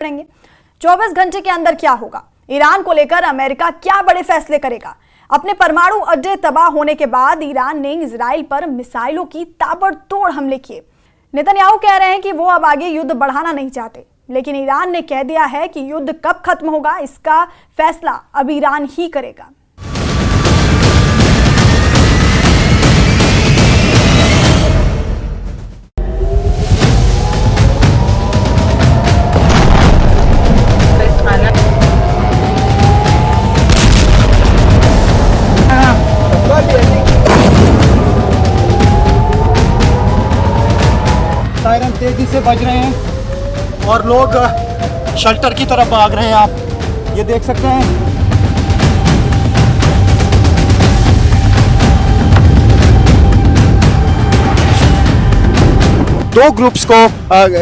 पड़ेंगे। 24 घंटे के अंदर क्या होगा? ईरान को लेकर अमेरिका क्या बड़े फैसले करेगा? अपने परमाणु अड्डे तबाह होने के बाद ईरान ने इजराइल पर मिसाइलों की ताबड़तोड़ हमले किए। नेतन्याहू कह रहे हैं कि वो अब आगे युद्ध बढ़ाना नहीं चाहते, लेकिन ईरान ने कह दिया है कि युद्ध कब खत्म होगा इसका फैसला अब ईरान ही करेगा। सायरन तेजी से बज रहे हैं और लोग शेल्टर की तरफ भाग रहे हैं। आप ये देख सकते हैं। दो ग्रुप्स को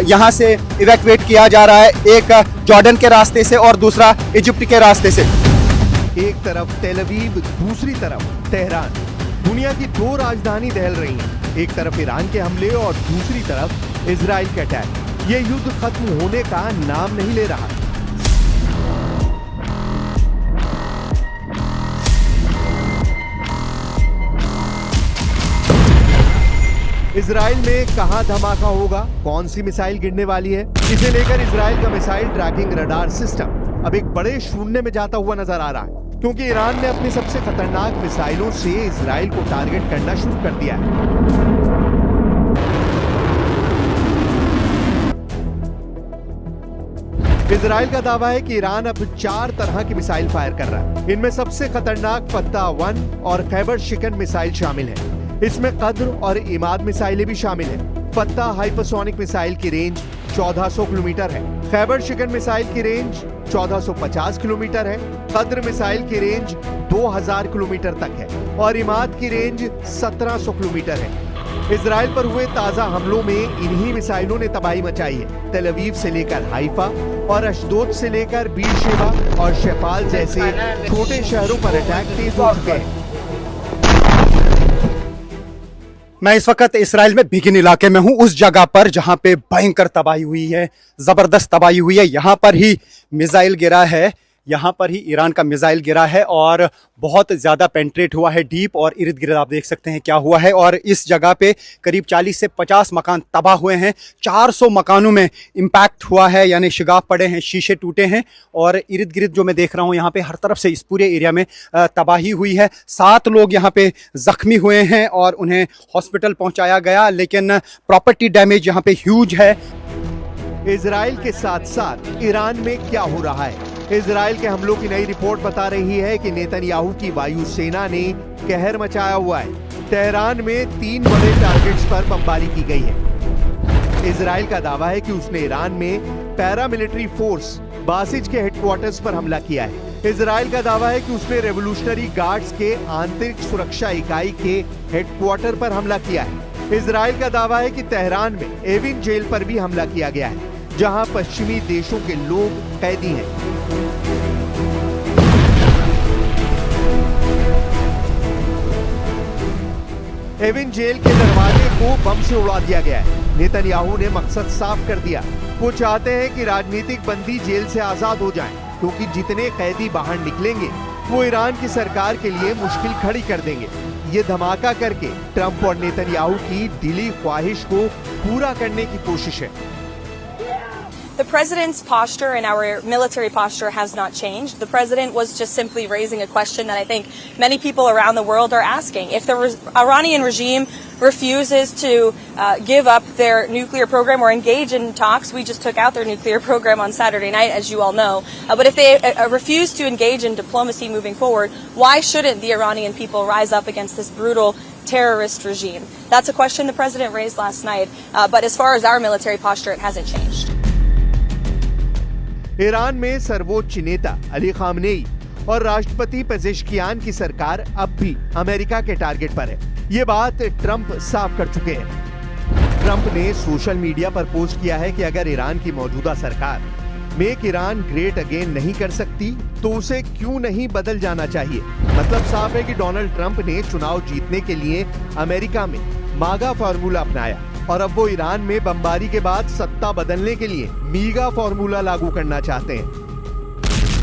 यहां से इवैक्यूएट किया जा रहा है, एक जॉर्डन के रास्ते से और दूसरा इजिप्ट के रास्ते से। एक तरफ तेल अवीव, दूसरी तरफ तेहरान। दुनिया की दो राजधानी दहल रही हैं। एक तरफ ईरान के हमले और दूसरी तरफ इजराइल के अटैक। ये युद्ध खत्म होने का नाम नहीं ले रहा। इजराइल में कहां धमाका होगा, कौन सी मिसाइल गिरने वाली है, इसे लेकर इजराइल का मिसाइल ट्रैकिंग रडार सिस्टम अब एक बड़े शून्य में जाता हुआ नजर आ रहा है, क्योंकि ईरान ने अपनी सबसे खतरनाक मिसाइलों से इजराइल को टारगेट करना शुरू कर दिया है। इजराइल का दावा है कि ईरान अब 4 तरह की मिसाइल फायर कर रहा है। इनमें सबसे खतरनाक फत्ता-1 और खैबर शिकन मिसाइल शामिल है। इसमें कद्र और इमाद मिसाइलें भी शामिल हैं। फत्ता हाइपरसोनिक मिसाइल की रेंज 1400 किलोमीटर है। खैबर शिकन मिसाइल की रेंज 1450 किलोमीटर है। कद्र मिसाइल की रेंज 2000 किलोमीटर तक है और इमाद की रेंज 1700 किलोमीटर है। इजराइल पर हुए ताजा हमलों में इन्हीं मिसाइलों ने तबाही मचाई है। तेल अवीव से लेकर हाइफा और अशदोद से लेकर बीरशेबा और शेफाल जैसे छोटे शहरों पर अटैक तेज हो चुके हैं। मैं इस वक्त इसराइल में बिगिन इलाके में हूं, उस जगह पर जहां पे भयंकर तबाही हुई है, जबरदस्त तबाही हुई है। यहां पर ही मिसाइल गिरा है, यहाँ पर ही ईरान का मिसाइल गिरा है और बहुत ज़्यादा पेंट्रेट हुआ है डीप, और इर्द गिर्द आप देख सकते हैं क्या हुआ है। और इस जगह पे करीब 40 से 50 मकान तबाह हुए हैं। 400 मकानों में इम्पैक्ट हुआ है, यानी शिगाफ पड़े हैं, शीशे टूटे हैं। और इर्द गिर्द जो मैं देख रहा हूँ यहाँ पे हर तरफ से इस पूरे एरिया में तबाही हुई है। 7 लोग यहाँ पे ज़ख्मी हुए हैं और उन्हें हॉस्पिटल पहुँचाया गया, लेकिन प्रॉपर्टी डैमेज यहाँ पे ह्यूज है। इजराइल के साथ साथ ईरान में क्या हो रहा है? इजराइल के हमलों की नई रिपोर्ट बता रही है कि नेतन्याहू की वायुसेना ने कहर मचाया हुआ है। तेहरान में 3 बड़े टारगेट्स पर बमबारी की गई है। इजराइल का दावा है कि उसने ईरान में पैरामिलिट्री फोर्स बासिज के हेडक्वार्टर्स पर हमला किया है। इजराइल का दावा है कि उसने रेवोल्यूशनरी गार्ड्स के आंतरिक सुरक्षा इकाई के हेडक्वार्टर पर हमला किया है। इजराइल का दावा है कि तेहरान में एविन जेल पर भी हमला किया गया है, जहां पश्चिमी देशों के लोग कैदी हैं। एविन जेल के दरवाजे को बम से उड़ा दिया गया है। नेतन्याहू ने मकसद साफ कर दिया। वो चाहते हैं कि राजनीतिक बंदी जेल से आजाद हो जाएं, क्योंकि जितने कैदी बाहर निकलेंगे वो ईरान की सरकार के लिए मुश्किल खड़ी कर देंगे। ये धमाका करके ट्रंप और नेतन्याहू की दिली ख्वाहिश को पूरा करने की कोशिश है। The president's posture and our military posture has not changed. The president was just simply raising a question that I think many people around the world are asking. If the Iranian regime refuses to give up their nuclear program or engage in talks, we just took out their nuclear program on Saturday night, as you all know. But if they refuse to engage in diplomacy moving forward, why shouldn't the Iranian people rise up against this brutal terrorist regime? That's a question the president raised last night. But as far as our military posture, it hasn't changed. Iran में सर्वोच्च नेता Ali Khamenei और राष्ट्रपति Pezeshkian की सरकार अब भी America के टारगेट पर है। ये बात ट्रंप साफ कर चुके हैं। ट्रंप ने सोशल मीडिया पर पोस्ट किया है कि अगर ईरान की मौजूदा सरकार मेक ईरान ग्रेट अगेन नहीं कर सकती तो उसे क्यों नहीं बदल जाना चाहिए। मतलब साफ है कि डोनाल्ड ट्रंप ने चुनाव जीतने के लिए अमेरिका में मागा फार्मूला अपनाया। और अब वो ईरान में बमबारी के बाद सत्ता बदलने के लिए मीगा फॉर्मूला लागू करना चाहते हैं।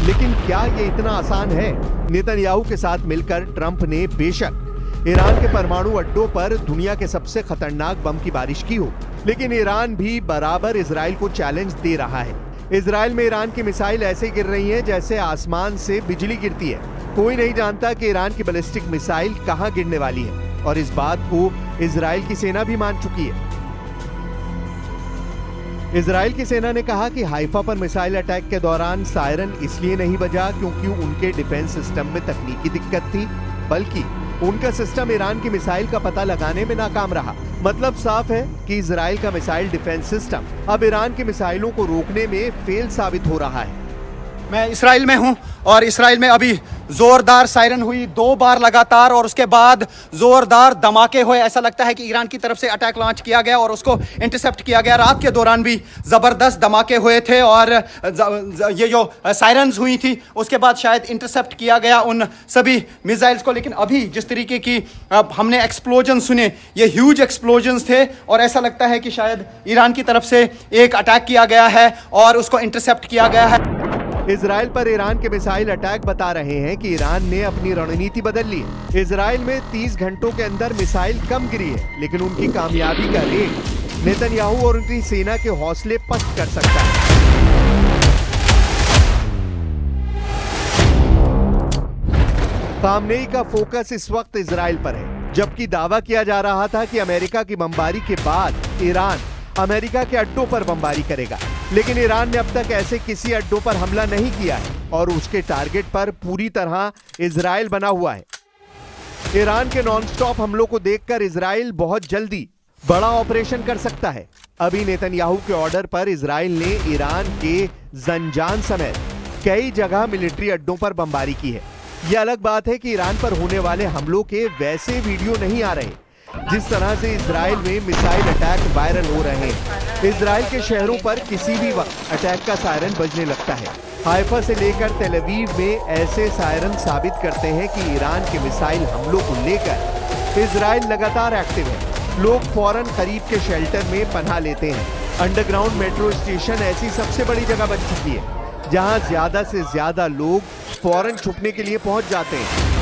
लेकिन क्या ये इतना आसान है? नेतन्याहू के साथ मिलकर ट्रंप ने बेशक ईरान के परमाणु अड्डों पर दुनिया के सबसे खतरनाक बम की बारिश की हो, लेकिन ईरान भी बराबर इजराइल को चैलेंज दे रहा है। इजराइल में ईरान की मिसाइल ऐसे गिर रही हैं जैसे आसमान से बिजली गिरती है। कोई नहीं जानता कि ईरान की बैलिस्टिक मिसाइल कहां गिरने वाली है, और इस बात को इजराइल की सेना भी मान चुकी है। इजराइल की सेना ने कहा कि हाइफा पर मिसाइल अटैक के दौरान सायरन इसलिए नहीं बजा क्योंकि उनके डिफेंस सिस्टम में तकनीकी दिक्कत थी, बल्कि उनका सिस्टम ईरान की मिसाइल का पता लगाने में नाकाम रहा। मतलब साफ है कि इजराइल का मिसाइल डिफेंस सिस्टम अब ईरान की मिसाइलों को रोकने में फेल साबित हो रहा है। मैं इसराइल में हूं और इसराइल में अभी जोरदार सायरन हुई 2 बार लगातार, और उसके बाद जोरदार धमाके हुए। ऐसा लगता है कि ईरान की तरफ से अटैक लॉन्च किया गया और उसको इंटरसेप्ट किया गया। रात के दौरान भी जबरदस्त धमाके हुए थे और ये जो सायरन्स हुई थी उसके बाद शायद इंटरसेप्ट किया गया उन सभी मिसाइल्स को। लेकिन अभी जिस तरीके की हमने एक्सप्लोजन सुने, ये ह्यूज एक्सप्लोजन्स थे और ऐसा लगता है कि शायद ईरान की तरफ से एक अटैक किया गया है और उसको इंटरसेप्ट किया गया है। इजराइल पर ईरान के मिसाइल अटैक बता रहे हैं कि ईरान ने अपनी रणनीति बदल ली है। इजराइल में 30 घंटों के अंदर मिसाइल कम गिरी है, लेकिन उनकी कामयाबी का रेट नेतन्याहू और उनकी सेना के हौसले पस्त कर सकता है। खामनेई का फोकस इस वक्त इजराइल पर है, जबकि दावा किया जा रहा था कि अमेरिका की बमबारी के बाद ईरान अमेरिका के अड्डों पर बमबारी करेगा। लेकिन ईरान ने अब तक ऐसे किसी अड्डों पर हमला नहीं किया है और उसके टारगेट पर पूरी तरह इजराइल बना हुआ है। ईरान के नॉनस्टॉप हमलों को देखकर इजराइल बहुत जल्दी बड़ा ऑपरेशन कर सकता है। अभी नेतन्याहू के ऑर्डर पर इजराइल ने ईरान के जंजान समेत कई जगह मिलिट्री अड्डों पर बमबारी की है। यह अलग बात है कि ईरान पर होने वाले हमलों के वैसे वीडियो नहीं आ रहे जिस तरह से इजराइल में मिसाइल अटैक वायरल हो रहे हैं। इजराइल के शहरों पर किसी भी वक्त अटैक का सायरन बजने लगता है। हाइफा से लेकर तेल अवीव में ऐसे सायरन साबित करते हैं कि ईरान के मिसाइल हमलों को लेकर इजराइल लगातार एक्टिव है। लोग फौरन करीब के शेल्टर में पनाह लेते हैं। अंडरग्राउंड मेट्रो स्टेशन ऐसी सबसे बड़ी जगह बन चुकी है जहां ज्यादा से ज्यादा लोग फौरन छुपने के लिए पहुंच जाते हैं।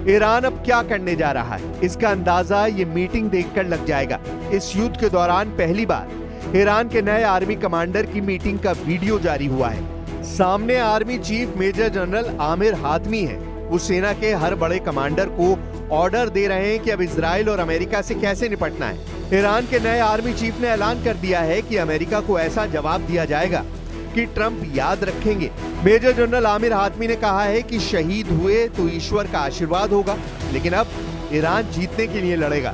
ईरान अब क्या करने जा रहा है, इसका अंदाजा ये मीटिंग देखकर लग जाएगा। इस युद्ध के दौरान पहली बार ईरान के नए आर्मी कमांडर की मीटिंग का वीडियो जारी हुआ है। सामने army chief major general Amir Hatami है। वो सेना के हर बड़े कमांडर को ऑर्डर दे रहे हैं कि अब इजराइल और अमेरिका से कैसे निपटना है। ईरान के नए आर्मी चीफ ने ऐलान कर दिया है कि अमेरिका को ऐसा जवाब दिया जाएगा कि ट्रंप याद रखेंगे। मेजर जनरल आमिर हातमी ने कहा है कि शहीद हुए तो ईश्वर का आशीर्वाद होगा, लेकिन अब ईरान जीतने के लिए लड़ेगा।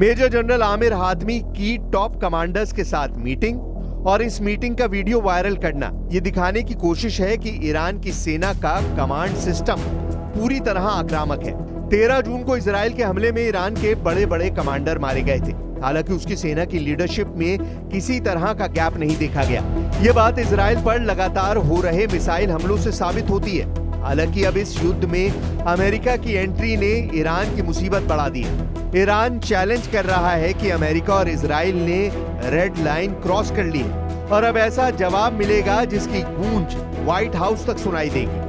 मेजर जनरल आमिर हातमी की टॉप कमांडर्स के साथ मीटिंग और इस मीटिंग का वीडियो वायरल करना ये दिखाने की कोशिश है कि ईरान की सेना का कमांड सिस्टम पूरी तरह आक्रामक है। 13 जून को इजराइल के हमले में ईरान के बड़े बड़े कमांडर मारे गए थे। हालांकि उसकी सेना की लीडरशिप में किसी तरह का गैप नहीं देखा गया। ये बात इजराइल पर लगातार हो रहे मिसाइल हमलों से साबित होती है। हालांकि अब इस युद्ध में अमेरिका की एंट्री ने ईरान की मुसीबत बढ़ा दी है। ईरान चैलेंज कर रहा है कि अमेरिका और इजराइल ने रेड लाइन क्रॉस कर ली है और अब ऐसा जवाब मिलेगा जिसकी गूंज व्हाइट हाउस तक सुनाई देगी।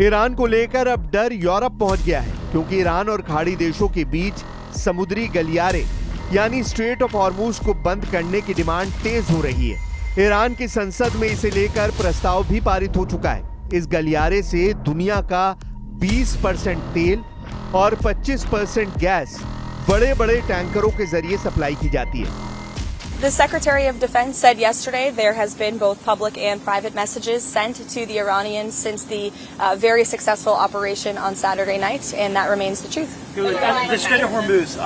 ईरान को लेकर अब डर यूरोप पहुंच गया है, क्योंकि ईरान और खाड़ी देशों के बीच समुद्री गलियारे यानी स्ट्रेट ऑफ हॉर्मुज को बंद करने की डिमांड तेज हो रही है। ईरान की संसद में इसे लेकर प्रस्ताव भी पारित हो चुका है। इस गलियारे से दुनिया का 20% तेल और 25% गैस बड़े बड़े टैंकरों के जरिए सप्लाई की जाती है। The Secretary of Defense said yesterday there has been both public and private messages sent to the Iranians since the very successful operation on Saturday night, and that remains the truth. The Strait of Hormuz,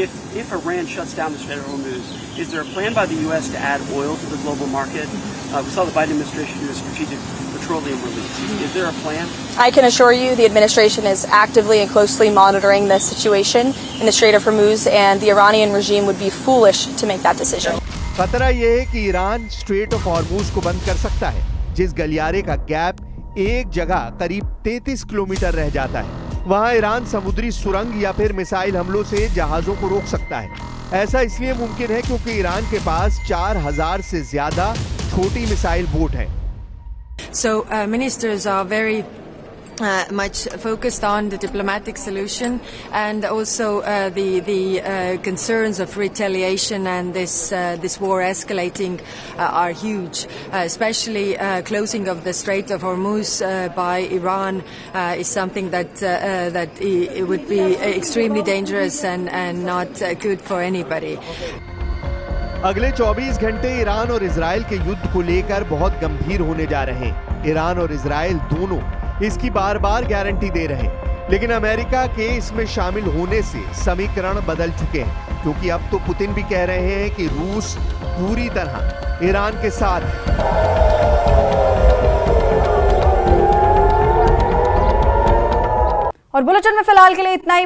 if Iran shuts down the Strait of Hormuz, is there a plan by the U.S. to add oil to the global market? We saw the Biden administration do a strategic petroleum release. Is there a plan? I can assure you the administration is actively and closely monitoring the situation in the Strait of Hormuz, and the Iranian regime would be foolish to make that decision. खतरा यह है कि Iran straight of Hormuz को बंद कर सकता है, जिस गलियारे का गैप एक जगह करीब 33 किलोमीटर रह जाता है। वहां ईरान समुद्री सुरंग या फिर मिसाइल हमलों से जहाजों को रोक सकता है। ऐसा इसलिए मुमकिन है क्योंकि ईरान के पास 4000 से ज्यादा छोटी मिसाइल बोट है। So ministers are very much focused on the diplomatic solution and also the concerns of retaliation and this war escalating are huge. Especially closing of the Strait of Hormuz by Iran is something that it would be extremely dangerous and not good for anybody. अगले 24 घंटे Iran और Israel के युद्ध को लेकर बहुत गंभीर होने जा रहे हैं। ईरान और इजराइल दोनों इसकी बार बार गारंटी दे रहे हैं, लेकिन अमेरिका के इसमें शामिल होने से समीकरण बदल चुके हैं, क्योंकि अब तो पुतिन भी कह रहे हैं कि रूस पूरी तरह ईरान के साथ है। और बुलेटिन में फिलहाल के लिए इतना ही।